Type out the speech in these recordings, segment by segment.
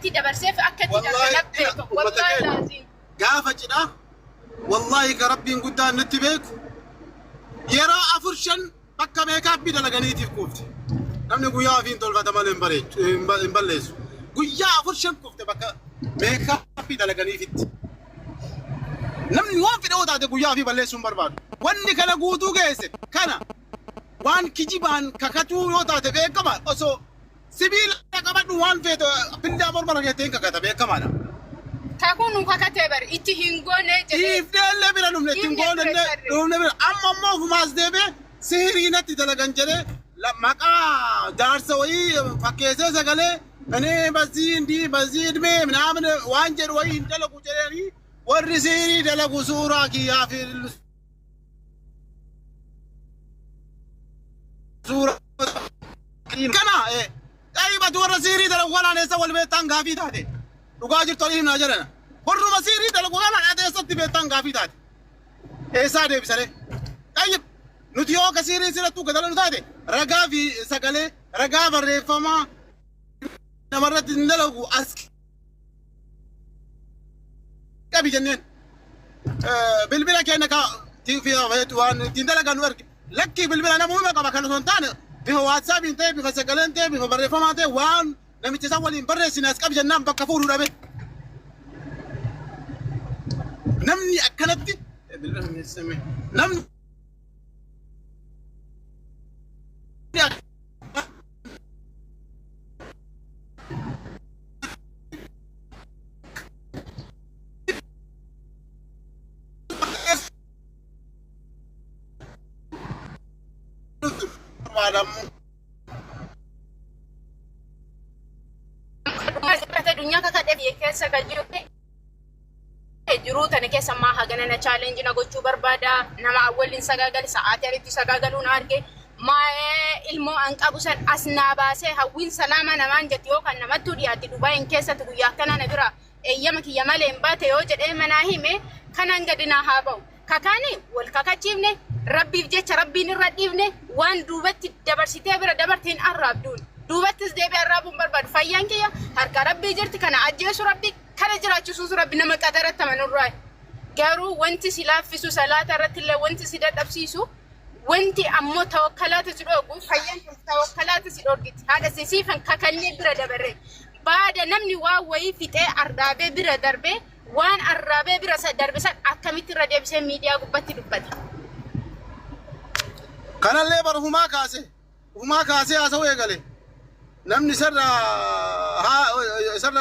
أكتي دبرسيف أكتي دبرسيف والله لازم قافتنا والله كربي قدام نتبيك يرى أفرشن بكا ميكاب بيدا لغنيتي كوفت نمني قويا فين طول فتمال انبليز قويا أفرشن كوفت بكا ميكاب بيدا لغنيتي نمني وان في دوتا دي قويا في بليسون برباد واني كان قوتو جيسي كان وان كجيبان كاكاتو يوتا تبيك كمان أسو سبيل كمان وان في بندا مرمرا يتين كاكاتا بيك كمان تكونوا ككتبر إتهينغونة إيه فدال بلا نملتينغونة نملة أما ما في ماس دبي سهرينا تدلعن جري لا مكا دارسوي فكيسة سكالة أنا بزين دي بزين من عامل وانجر وين دلعو جري ورسيري دلعو سورة كيا في سورة كنا إيه أي بدور رسيري دلعو ولا نسا والبيتان غافي تادي وقاجر طريقنا ناجرنا ورّو مسيري دلقوا أنا عادي صدق بيتان قافي تاد إيه سادة بسرعة طيب نتيو كسيري سيرة تو كذا نتادي رجع في سكالة رجع بالرفما نمرت ندلقوا أسك كابي جنين بالبلا كأنك تيجي فيها وان تندلق أنورك لكي بالبلا أنا مهم كما كانوا سنتان بيه واتساب انتهي بيه سكالة انتهي بيه بالرفما انتهي وان نمي تساولين برس ناس كابي جنان بكفور ربي نمني أكلتي بالله من السماء نمني الدنيا كذا في كيسة كجوتي جروت أنا كيسة ما هجنا نchallenge نقول بربادا نما أولين سجاجل ساعات يعني تسجاجلون أركي ما ilmo an qabusan asna baase hawin salama naman jatiyo kan namatu diati Dubai in kesa tu yakana na bira eyyama ki yamale mbate yo jede manahime kanan gadina habaw kakani wal kakachimne rabbi jecha rabbin radibne wan dubatti dabarsite bira dabartin arabdun dubattis debe arabun barbad fayyankiya harka rabbi jirti kana ajjesu rabbi kana jiraachisu rabbi nama qadarat tamanurra garu wanti silafisu salata ratilla wanti sidat absisu wanti ammo tawakkalata sidogu fayyan tawakkalata sidorgit hada sisifan kakalli bira dabare baada namni waa way fite ardabe bira darbe wan ardabe bira sa darbe sa akamiti radebse media gubbati dubbata kana lebar huma kaase asawe gale namni sarra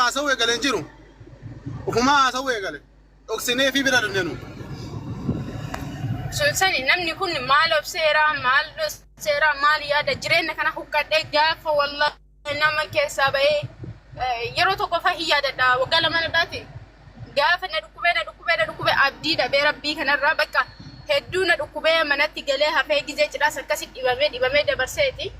asawe gale jiru huma asawe gale oksine fi bira dundenu سونساني نمني كوني مالو بسيرا مالي هذا جرينا كنا حكاد إجافة والله نما كيسابه يروتو كفاهي هذا دا وقال ما نباتي جافة ندكوبة عبدي دا بربي كنا رابكا هدونا دكوبة مناتي جلها في جزء راس الكاسيت إبامي دا برسيتي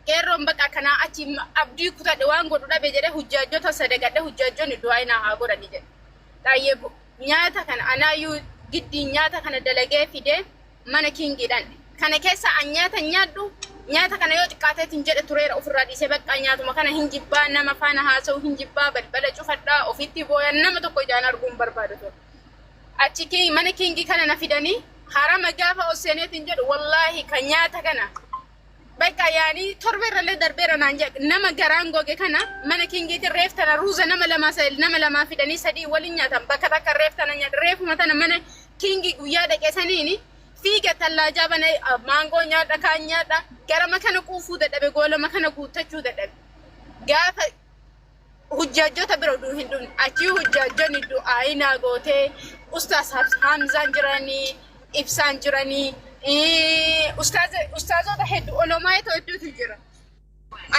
كيرم بكا كنا أتي عبدي كتا دوان قدودا بجره حجاجو تصدق ده حجاجو ندوائنا هابورا نيجي طيب نياتا كان أنا يو giddi nyaata kana dalagee fide mana kingiidhan kana keessa nyaata kana yoo xiqqaateetiin jedhe tureera ofirraa dhiisee bakka nyaatuma kana hinjibbaa nama faana haasa'u hinjibbaa balbala cufadhaa ofitti booyan nama tokko ijaan arguun barbaadatu achi mana kingi kana na fidanii harama gaafa oseeneetiin jedhu wallaahi kan nyaata kana bakka yaani torbeerralee darbeera naan jedhe nama garaan goge kana mana kingiitiin reeftana ruuza nama lama fidanii sadii waliin nyaatan bakka takka reeftana nyaata reefuma tana mana kingi guyyaa dhaqeessaniini fiiga tallaa bana maangoo nyaadha kaan nyaadha gara makana quufuu dadhabe goola makana guuttachuu dadhabe gaafa hujjaajjota bira duu hin dhumne achii hujjaajjonni du'aayinaa gootee ustaas Hamzaan jiranii ibsaan jiranii ustaazota hedduu olomaayitoo hedduutu jira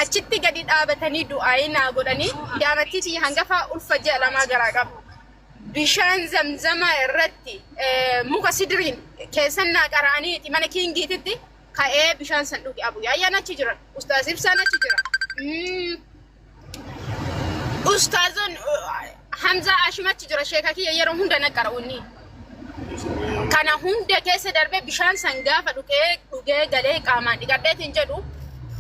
achitti gadi dhaabatanii du'aayinaa godhanii daamattiitii hangafaa ulfa ji'a lamaa garaa qabu bishaan zamzama irratti muka sidiriin keessannaa qaraaniiti mana kingiititti ka'ee bishaan san dhugi abu yaayyaan achi jira ustaaz ibsaan achi jira ustaazon Hamza Ashim achi jira sheeka kiyya yeroo hunda naqara'uunni kana hunda keessa darbe bishaan san gaafa dhugee galee qaamaan dhiqadheetiin jedhu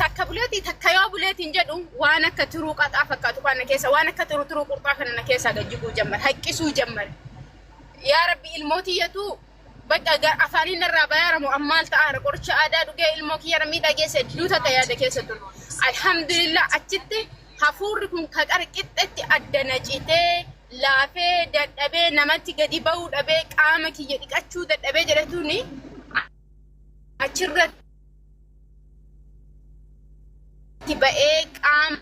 takkabuleeti takkayoo buleetiin jedhu waan akka turuu qaxaa fakkaatu kana keessa waan akka turuu qurxaa kana keessa gajjiguu jammar haqqisuu jammar yaa rabbi ilmootiyatu bakka afaanin irraa bayaaramu ammaal ta'aara qoricha aadaa dhugee ilmoo kiyya miidhageesse duuta yaada keessa ture alhamdulillah achitti hafuurri kun ka qarqixxetti addana citee laafee dadhabee namatti gadi ba'uu dhabee qaama kiyya dhiqachuu dadhabee jedhatuuni achirratti ba'ee qaama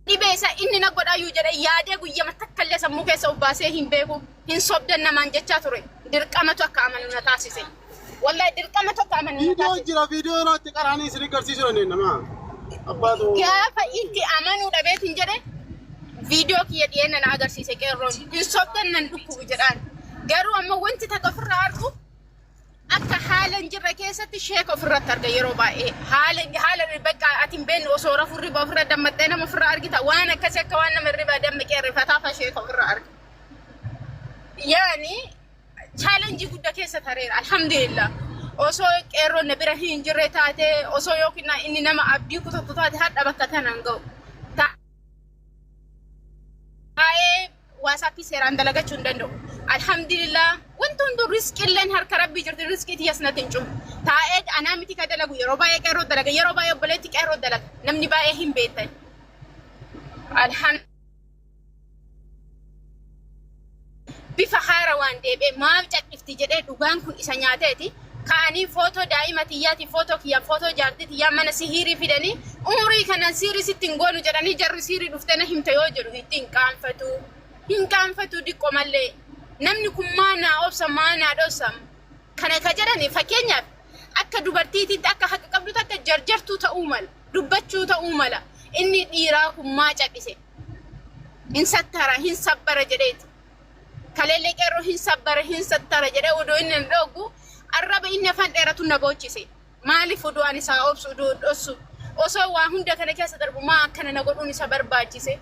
dhibeessa inni na godhaayuu jedhe yaadee guyyama takkallee sammuu keessa ubbaasee hin beeku hin sobdan namaan jechaa ture dirqamatu akka amanu na taasise wallahi dirqamatu akka amanu na taasise jira viidiyoo irratti qaraanii isin agarsiisuu dandeenye nama abbaatu gaafa itti amanuu dhabeetiin jedhe viidiyoo kiyya dhiyeenya na agarsiise qeerroon hin sobdan nan dhukkubu jedhaan garuu amma wanti takka ofirraa argu akka haala jirra keessatti sheeka ofirratti arga yeroo baay'ee haala bakka atiin been osoo rafuu riba ofirra dammaxxee nama ofirra argita waan akkasii akka waan nama riba dammaqee rifataa sheeka ofirra arga yaani challenge guddaa keessa tareera alhamdulillah osoo qeerroon na bira hin jirre taate osoo yookiin inni nama abdii kutatu taate hadha bakka tanaan ga'u taa'ee waasappii seeraan dalagachuu hin danda'u alhamdulillah wanti hundi riskiilleen harka rabbii jirti riskii tiyas na tincu taa'ee anaa miti ka dalagu yeroo baay'ee qeerroo dalaga yeroo baay'ee obboleetti qeerroo dalaga namni baay'ee hin beektan bifa haara waan deebee maaf caqqifti jedhee dhugaan kun isa nyaateeti ka'anii footoo daa'ima tiyyaati footoo kiyya footoo jaartii tiyyaa mana sihiirii fidanii umurii kanan siirii sitti hin goonu jedhanii jarri siirii dhuftee na himte yoo jedhu itti hin qaanfatu diqqoo mallee namni kun maanaa obsa maanaa dhoosam kana ka jedhani fakkeenyaaf akka dubartiitiitti akka haqa qabdutti akka jarjartuu ta'uu mala dubbachuu ta'uu mala inni dhiiraa kun maa caqqise hin sattara hin sabbara jedheeti kaleellee qeerroo hin sabbara hin sattara jedhee odoo inni hin dhoogu arraba inni afaan dheeratu na boochise maaliif odoo ani isaa obsu odoo dhossu osoo waa hunda kana keessa darbu maa akkana na godhuun isa barbaachise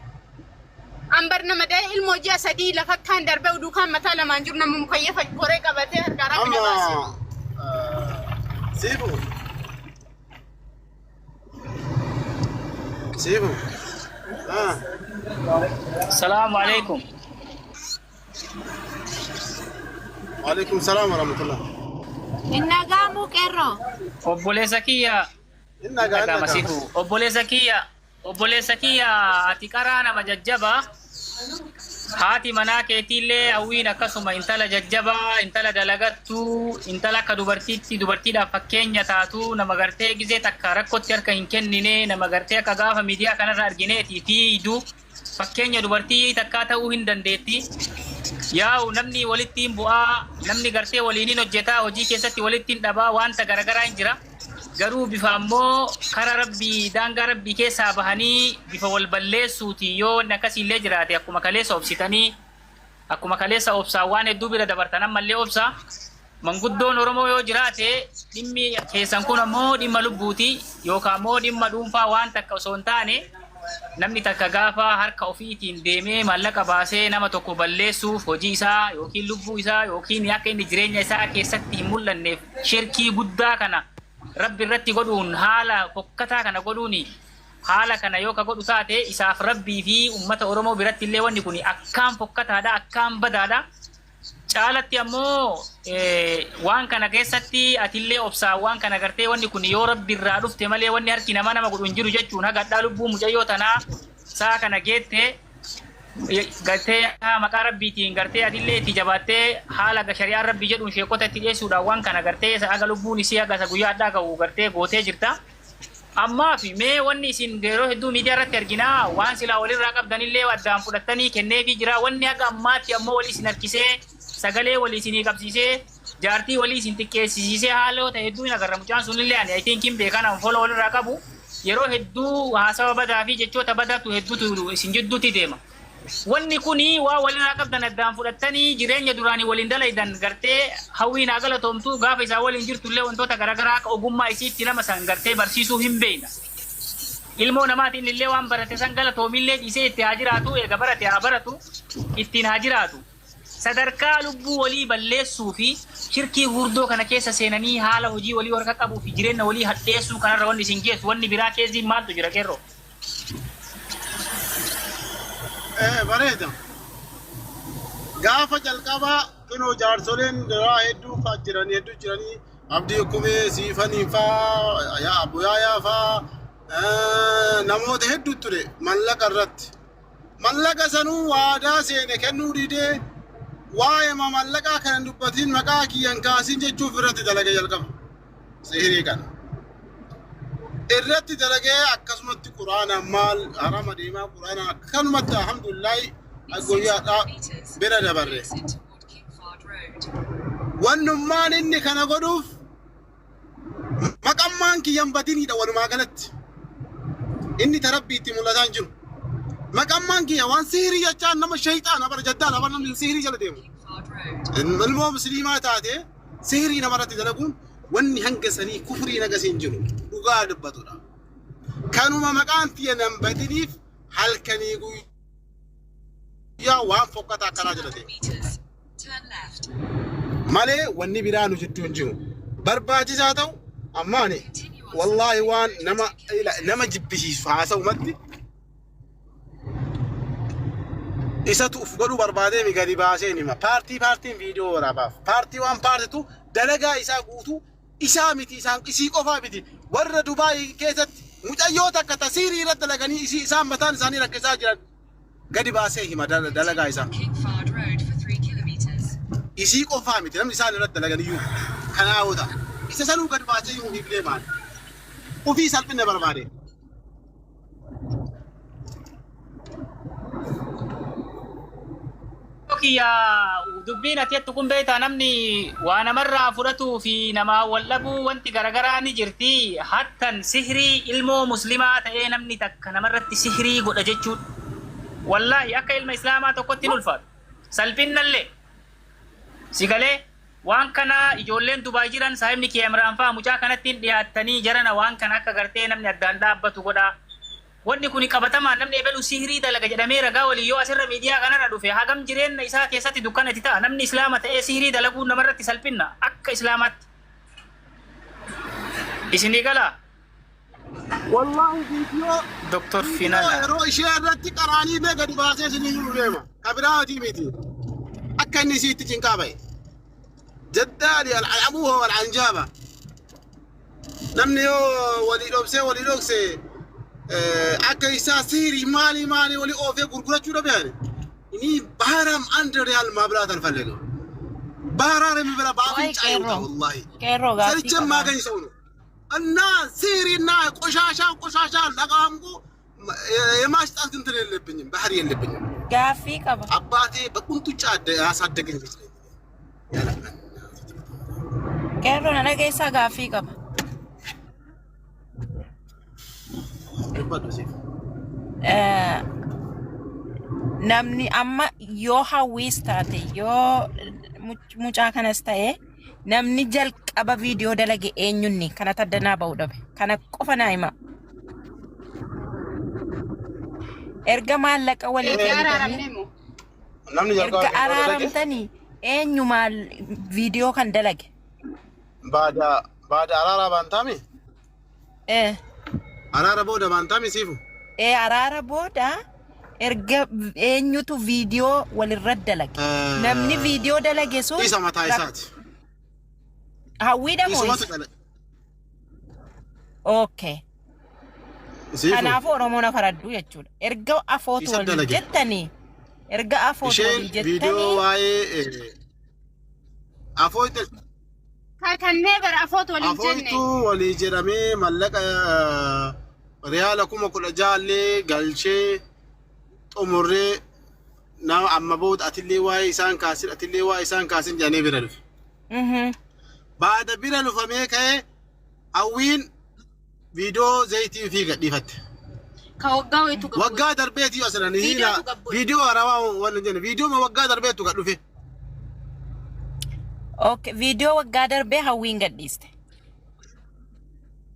ambar nama dai ilmo jiya sadii lafa kan darbe udu kan mata lamaan jiru nama mukayyafa goree qabatee harkaa rakkina baase Sibu. السلام عليكم. وعليكم السلام ورحمة الله. إننا قاموا كيرو. Obbolee Sakiyaa. إننا Masiifu. Obbolee Sakiyaa ati qaraa nama jajjabaa. Haati manaa keetiillee hawwiin akkasuma intala jajjabaa, intala dalagattuu, intala akka dubartiidhaaf fakkeenya taatu, nama gartee gizee takka rakkootti harka hin kennine, nama gartee akka gaafa miidiyaa kanarra argineetii fiidu fakkeenya dubartii takkaa ta'uu hin dandeetti. Yaa'u namni walittiin bu'aa, namni gartee waliin hojjetaa, hojii keessatti walittiin dhabaa wanta garagaraa hin jira. Garuu bifa ammoo kara rabbii daangaa rabbii keessaa bahanii bifa wal balleessuuti yoo akkasiillee jiraate akkuma kaleessa obsitanii akkuma kaleessa obsaa waan hedduu bira dabartan ammallee obsa manguddoon Oromoo yoo jiraate dhimmi keessan kun ammoo dhimma lubbuuti yookaan ammoo dhimma dhuunfaa waan takka osoo hin taane namni takka gaafa harka ofiitiin deemee maallaqa baasee nama tokko balleessuuf hojii isaa yookiin lubbuu isaa yookiin akka inni jireenya isaa keessatti hin mul'anneef shirkii guddaa kana Rabbi irratti godhuun haala fokkataa kana godhuuni haala kana yoo ka godhu taate isaaf Rabbii fi ummata Oromoo biratti illee wanni kun akkaan fokkataadha akkaan badaadha caalatti ammoo waan kana keessatti atillee obsaa waan kana gartee wanni kun yoo Rabbi irraa dhufte malee wanni harki nama godhu hin jiru jechuun hagadhaa lubbuu mucayyoo tanaa saa kana geette gartee maqaa rabbiitiin gartee adillee itti jabaattee haala shari'aan rabbii jedhuun sheekota itti dhiyeessuudhaan waan kana gartee aga lubbuun isii aga guyyaa addaa qabu gartee gootee jirta. Ammaa fi mee wanni isin yeroo hedduu miidiyaa irratti arginaa waan silaa walirraa qabdanillee addaan fudhattanii kenneefii jira wanni aga ammaatti ammoo walii isin harkisee sagalee walii isinii qabsiisee jaartii walii isin xiqqeessisiisee haalota hedduu hin agarra mucaan sunillee ani I think hin beekan anfola walirraa qabu yeroo hedduu haasawa badaa fi jechoota badaatu hedduutu isin jidduutti deema. Wanni kuni waa walirraa qabdan addaan fudhattanii jireenya duraanii waliin dalaydan gartee hawwiin galatoomtu gaafa isaa waliin jirtullee wantoota garagaraa akka ogummaa isiitti nama san gartee barsiisuu hin beekna. Ilmoo namaatiin illee waan barate san galatoomillee dhiisee itti haa jiraatu eega barate haa baratu ittiin haa jiraatu. sadarkaa lubbuu walii balleessuu fi shirkii gurdoo kana keessa seenanii haala hojii walii warra qabuu fi jireenya walii hadheessuu kanarra wanni isin geessu wanni biraa keessi maaltu jira qeerroo? Bareeda. Gaafa jalqabaa kunoo jaarsoleen daraa hedduu jiranii abdii kumee siifanii faa yaa abbu yaayaa faa namoota hedduu ture mallaqa irratti. Mallaqa sanuu waadaa seene kennuu didee waa'ee mallaqaa kana dubbatiin maqaa kiyyan kaasiin jechuuf irratti dalagee jalqaba. Sihirii kana. Irratti dalagee akkasumatti quraana maal harama deemaa quraana akkanumatti alhamdulillahi guyyaadhaa bira dabarre. Wannummaan inni kana godhuuf maqammaan kiyyan badiniidha walumaa galatti. Inni tarabbiitti mul'ataan jiru. Maqammaan kiyya waan sihirii jechaan nama shayxaana bara jaddaan bara namni sihirii jala deemu. Ilmoo musliimaa taate sihirii namarratti dalaguun wanni hanga sanii kufrii nagasiin jiru dhugaa dubbatudha. Kanuma maqaan tiyya nan badiniif halkanii guyyaa waan fokkataa akkanaa jala deemu. Malee wanni biraa nu jidduun jiru. Barbaachisaa ta'u ammaani wallaahi waan nama jibbisiisu haasa'umatti isatu uf godhu barbaadee mi gadi baasee nima. Paartiin viidiyoo waraabaaf. Paartii waan paartitu dalagaa isaa guutuu isaa miti isii qofaa miti. Warra Dubaayii keessatti mucayyoota akka tasiirii irratti dalaganii isaan mataan isaanii rakkisaa jiran gadi baasee hima dalagaa isaa. Isii qofaa miti namni isaan irratti dalaganiyyuu kanaa yoo ta'a. Isa sanuu gadi baasee himuu hiilee maali? Ofii salphina barbaade. Kiya dubbiin ati attu kun beektaa namni waa namarraa fudhatuu fi namaa wal dhabuu wanti garagaraa ni jirti. Hattan sihirii ilmoo muslimaa ta'ee namni takka namarratti sihirii godha jechuudha. Wallaahi akka ilma islaamaa tokkotti hin ulfaatu. Salphinnallee sigalee waan kana ijoolleen Dubaay jiran saahibni kee Imraan fa'aa mucaa kanatti dhiyaattanii jarana waan kana akka gartee namni addaan dhaabbatu godhaa. Wanni kuni qabatamaan namni eebelu sihirii dalaga jedhamee ragaa walii yoo asirra miidiyaa kanarra dhufe hagam jireenya isaa keessatti dukkanatti ta'a namni islaama ta'ee sihirii dalaguun namarratti salphinna akka islaamaatti. Isinii galaa? Wallaahi viidiyoo Doktor Finala. Yeroo ishee irratti qaraanii bee gadi baasee isinii jiru deema. Kabiraatii miti. Akka inni isiitti cinqaa ba'e. Jaddaali al'abuuha wal'anjaaba. Namni yoo walii dhoksee akka isaa sihirii maali walii oofee gurgurachuu dhabeeyani. Inni baaraam ande real maabiraatan fallega. Baaraare mi bira baafin caayuudha wallahi. Saricha maagani sawnu. Anna sihirii ቆሻሻ ለቃምቁ የማሽጣት እንትን የለብኝም ባህሪ የለብኝም። ጋፊ ቀባ አባቴ በቁንጡጫ ያሳደገኝ ልጅ ነኝ። ቄሮ ነገሳ ጋፊ ቀባ namni amma yoo hawwiis taate yoo mucaa kanas ta'e namni jalqaba viidiyoo dalage eenyunni kana taddanaa ba'u dhabe kana qofa naa hima erga maallaqa walii erga araaramtanii eenyu maal viidiyoo kan dalage baada araara baantami araara booda baantami siifu araara booda erga eenyutu viidiyoo walirra dalage namni viidiyoo dalage sun isa mataa isaati hawwiidha moo okay kanaafuu oromoon faraddu jechuudha erga afootu wal jettanii erga afootu wal jettanii viidiyoo waa'ee afootu kannee bara afootu wal jenne afootu wal jedhamee mallaqa riyaala 16 galchee umurree na amma bood atillee waa'ee isaan kaasin jedhanii bira dhufe. Baada bira dhufamee ka'ee hawwiin viidiyoo zayitii fi gadhiifatte. Ka waggaa wayitu gabu. Waggaa darbeetii asirranii hiina viidiyoo harawaa waan jenne viidiyoo waggaa darbeetu gad dhufe. Okay, viidiyoo waggaa darbee hawwiin gadhiiste.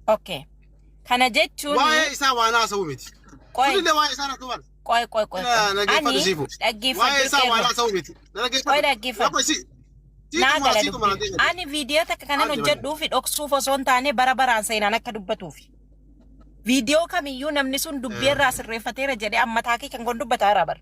Okay. Kana jechuun waa'ee isaa waan haasa'u miti. Kunillee waa'ee isaa natti wal. Qoy. Ani ani video takka kanan hojjedhuu fi dhoksuuf osoo hin taane bara baraan seenaan akka dubbatuufi. Video kamiyyuu namni sun dubbii irraa sirreeffateera jedhee ammataa kee kan dubbataa jira bara.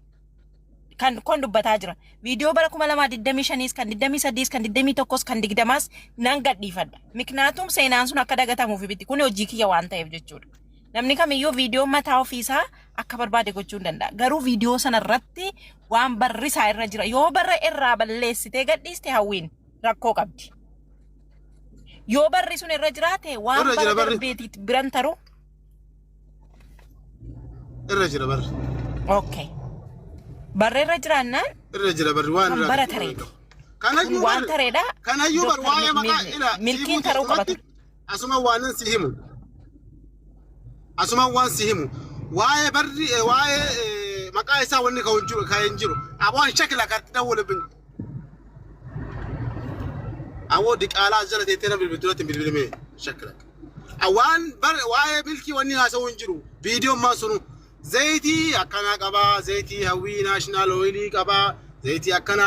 Kan dubbataa jira. Video bara 2025 kan 23 kan 21 kan 20 nan gadhiifadha. Miknaatum seenaan sun akka dagatamuuf biti kun hojii kiyya waan ta'eef jechuudha. Namni kamiyyuu video mataa ofiisaa akka barbaade gochuu hin danda'a. Garuu video sana irratti waan barri isaa irra jira. Yoo barra irraa balleessitee gadhiiste hawwiin rakkoo qabdi. Yoo barri sun irra jiraate waan barra darbeetiit biran taru. Irra jira barri. Okay. Barra irra jiraannaan. Irra jira barri waan irra. Bara tareedha. Kanayyuu waan tareedha. Kanayyuu bar waa'ee maqaa ila. Milkiin taruu qabatu. Asuma waan si himu. Asuma waan si himu. Waa'ee barri waa'ee maqaa isaa wanni ka hinjiru. Abaan shakila karti dawwala bin. Awoo diqaalaa jala teetee bilbiltuutti bilbilame shakila. Awaan bar waa'ee milkii wanni haasa'u hinjiru. Viidiyoon maa sunu. Zayti akkana qaba, zayti Hawwii national oil qaba, zayti akkana